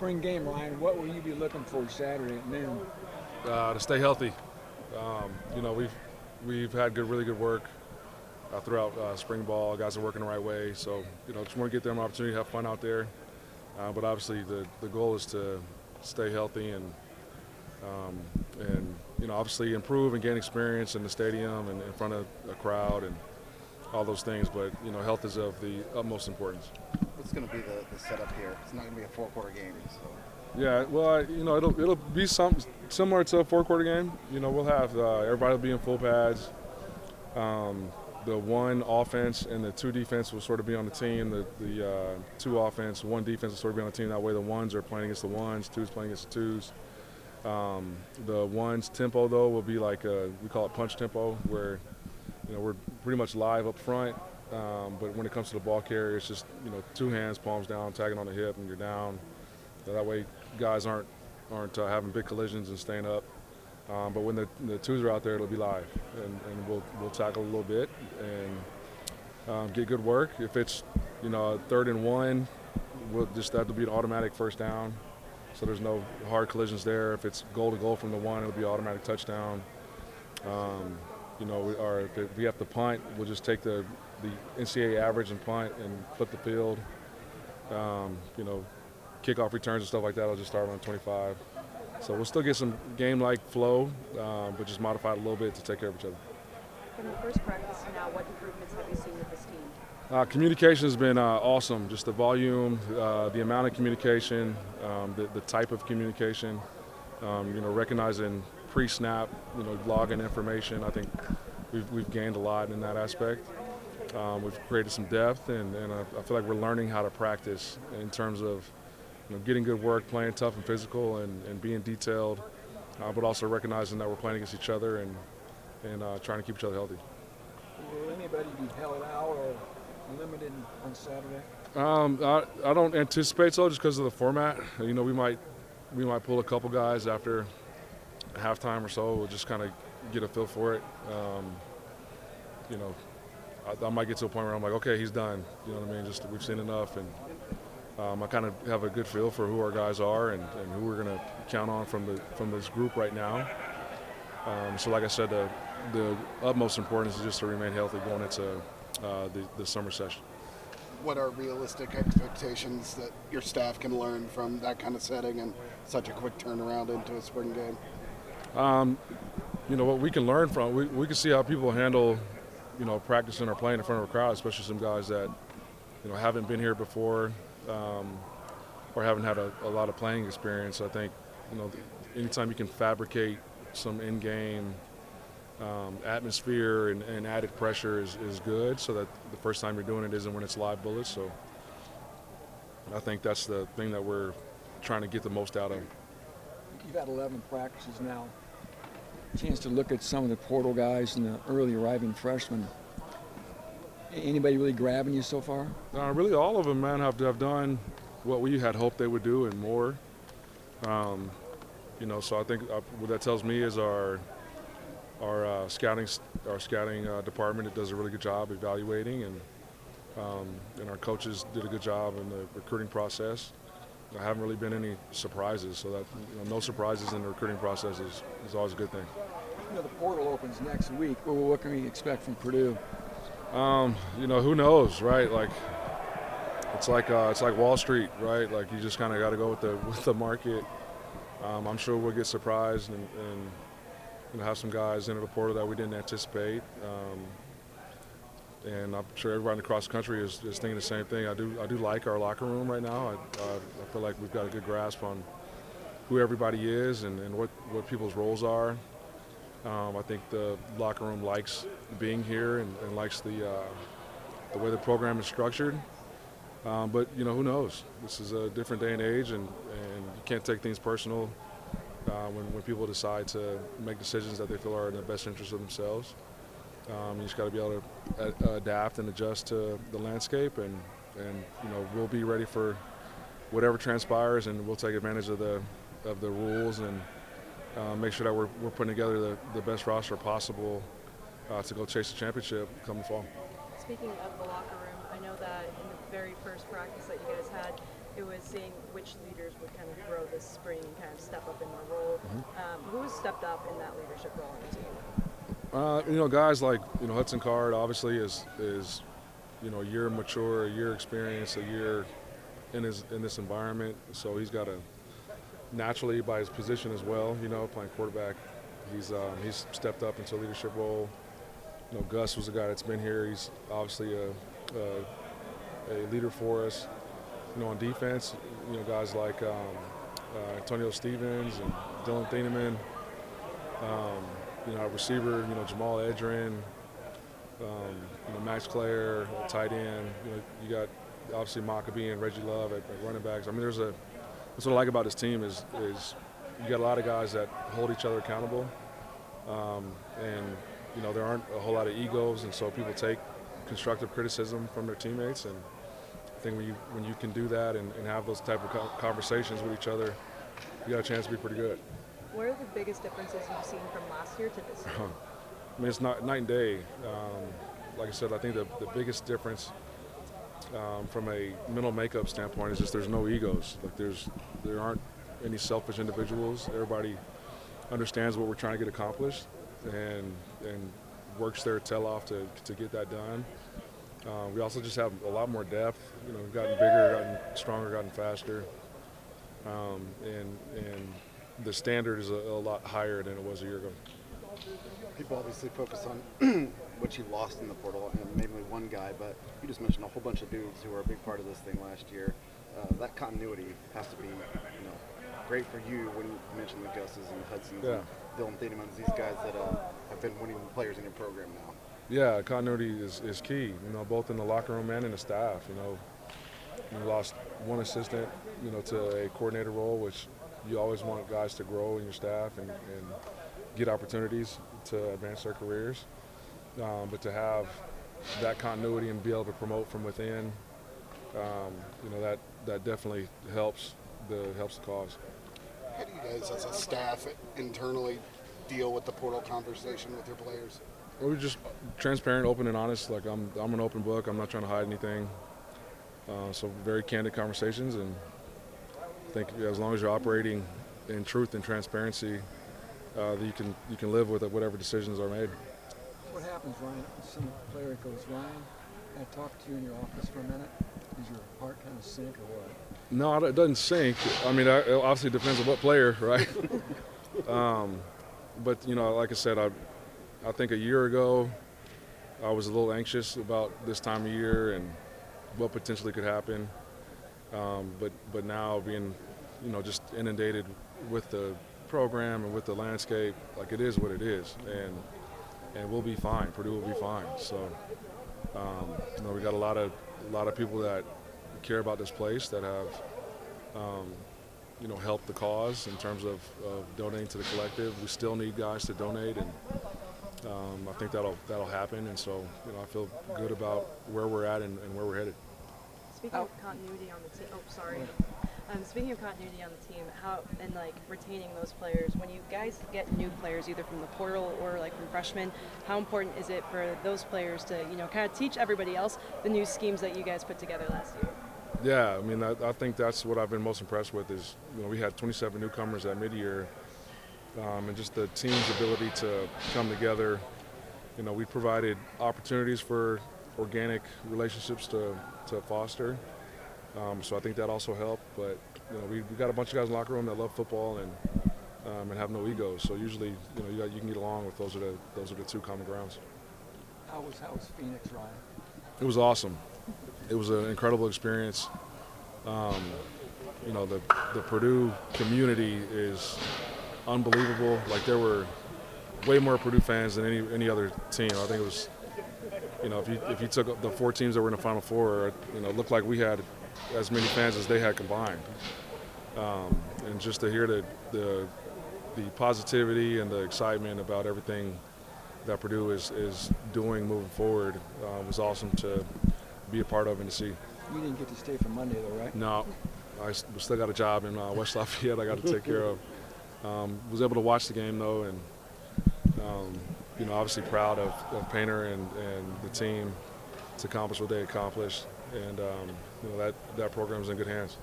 spring game, Ryan, what will you be looking for Saturday at noon? To stay healthy. We've had really good work throughout spring ball. Guys are working the right way, so just want to get them an opportunity to have fun out there. But obviously, the goal is to stay healthy and obviously improve and gain experience in the stadium and in front of a crowd and all those things. But health is of the utmost importance. What's going to be the setup here? It's not going to be a four-quarter game, so. Yeah, well, it'll be something similar to a four-quarter game. We'll have everybody will be in full pads. The one offense and the two defense will sort of be on the team. The two offense, one defense will sort of be on the team. That way, the ones are playing against the ones, twos playing against the twos. The ones tempo though will be like we call it punch tempo, where we're pretty much live up front. But when it comes to the ball carrier, it's just two hands, palms down, tagging on the hip, and you're down. That way, guys aren't having big collisions and staying up. But when the twos are out there, it'll be live, and we'll tackle a little bit and get good work. If it's a 3rd and 1, that'll be an automatic first down. So there's no hard collisions there. If it's goal to goal from the 1, it'll be automatic touchdown. If we have to punt, we'll just take the NCAA average and punt and flip the field. Kickoff returns and stuff like that, I'll just start on 25. So we'll still get some game-like flow, but just modify it a little bit to take care of each other. From the first practice to now, what improvements have you seen with this team? Communication has been awesome. Just the volume, the amount of communication, the type of communication. Recognizing pre-snap, logging information. I think we've gained a lot in that aspect. We've created some depth, and I feel like we're learning how to practice in terms of getting good work, playing tough and physical, and being detailed, but also recognizing that we're playing against each other and trying to keep each other healthy. Will anybody be held out or limited on Saturday? I don't anticipate so, just because of the format. We might pull a couple guys after halftime or so. We'll just kind of get a feel for it. I might get to a point where I'm like, okay, he's done. You know what I mean? Just we've seen enough, and I kind of have a good feel for who our guys are and who we're going to count on from this group right now. So like I said, the utmost importance is just to remain healthy going into the summer session. What are realistic expectations that your staff can learn from that kind of setting and such a quick turnaround into a spring game? What we can learn from, we can see how people handle, practicing or playing in front of a crowd, especially some guys that, haven't been here before or haven't had a lot of playing experience. I think, anytime you can fabricate some in-game atmosphere and added pressure is good, so that the first time you're doing it isn't when it's live bullets. So I think that's the thing that we're trying to get the most out of. You've had 11 practices now. Chance to look at some of the portal guys and the early arriving freshmen. Anybody really grabbing you so far? Really, all of them, man, have done what we had hoped they would do and more. So I think what that tells me is our scouting department, it does a really good job evaluating, and our coaches did a good job in the recruiting process. There haven't really been any surprises, so that no surprises in the recruiting process is always a good thing. The portal opens next week. Well, what can we expect from Purdue? Who knows, right? Like it's like Wall Street, right? Like you just kind of got to go with the market. I'm sure we'll get surprised and have some guys into the portal that we didn't anticipate. And I'm sure everybody across the country is thinking the same thing. I do like our locker room right now. I feel like we've got a good grasp on who everybody is and what people's roles are. I think the locker room likes being here and likes the way the program is structured. But who knows? This is a different day and age, and you can't take things personal when people decide to make decisions that they feel are in the best interest of themselves. You just got to be able to adapt and adjust to the landscape, and we'll be ready for whatever transpires, and we'll take advantage of the rules and make sure that we're putting together the best roster possible to go chase the championship come the fall. Speaking of the locker room, I know that in the very first practice that you guys had, it was seeing which leaders would kind of grow this spring and kind of step up in their role. Who has stepped up in that leadership role on the team? Guys like Hudson Card obviously is a year mature, a year experience, a year in this environment. So he's got to naturally, by his position as well, playing quarterback, he's stepped up into a leadership role. Gus was a guy that's been here. He's obviously a leader for us. On defense, guys like Antonio Stevens and Dylan Thieneman. Our receiver, Jamal Edrin, Max Clare, tight end. You got obviously Maccabee and Reggie Love at running backs. I mean, that's what I like about this team is you got a lot of guys that hold each other accountable, and there aren't a whole lot of egos, and so people take constructive criticism from their teammates. And I think when you can do that and have those type of conversations with each other, you got a chance to be pretty good. What are the biggest differences you've seen from last year to this year? I mean, it's not night and day. Like I said, I think the biggest difference from a mental makeup standpoint is just there's no egos. Like there aren't any selfish individuals. Everybody understands what we're trying to get accomplished and works their tail off to get that done. We also just have a lot more depth. We've gotten bigger, gotten stronger, gotten faster, and the standard is a lot higher than it was a year ago. People obviously focus on what you lost in the portal, and mainly one guy, but you just mentioned a whole bunch of dudes who were a big part of this thing last year. That continuity has to be, great for you when you mentioned the Gus's and Hudson's and Dylan Thienemans, these guys that have been winning players in your program now. Yeah, continuity is key, both in the locker room and in the staff. You lost one assistant, to a coordinator role, which you always want guys to grow in your staff and get opportunities to advance their careers. But to have that continuity and be able to promote from within, that definitely helps the cause. How do you guys as a staff internally deal with the portal conversation with your players? We're just transparent, open, and honest. Like I'm an open book. I'm not trying to hide anything. So very candid conversations, and I think as long as you're operating in truth and transparency, you can live with it, whatever decisions are made. What happens, Ryan? Some player goes, Ryan, can I talk to you in your office for a minute? Does your heart kind of sink or what? No, it doesn't sink. I mean, it obviously depends on what player, right? But like I said, I think a year ago I was a little anxious about this time of year and what potentially could happen. But now being, just inundated with the program and with the landscape, like it is what it is, and we'll be fine. Purdue will be fine. So, we got a lot of people that care about this place that have, helped the cause in terms of donating to the collective. We still need guys to donate, and I think that'll happen. And so, I feel good about where we're at and where we're headed. Speaking of continuity on the team, speaking of continuity on the team, how and retaining those players, when you guys get new players either from the portal or from freshmen, how important is it for those players to kind of teach everybody else the new schemes that you guys put together last year? Yeah, I mean, I think that's what I've been most impressed with is we had 27 newcomers at mid-year, and just the team's ability to come together. We provided opportunities for organic relationships to foster. So I think that also helped. But we got a bunch of guys in the locker room that love football and have no egos. So usually you can get along with those are the two common grounds. How was Phoenix, Ryan? It was awesome. It was an incredible experience. The Purdue community is unbelievable. Like there were way more Purdue fans than any other team. I think it was. If you took the 4 teams that were in the Final Four, it looked like we had as many fans as they had combined. And just to hear the positivity and the excitement about everything that Purdue is doing moving forward was awesome to be a part of and to see. You didn't get to stay for Monday, though, right? No, I still got a job in West Lafayette I got to take care of. Was able to watch the game, though, and obviously proud of Painter and the team to accomplish what they accomplished, and that program's in good hands.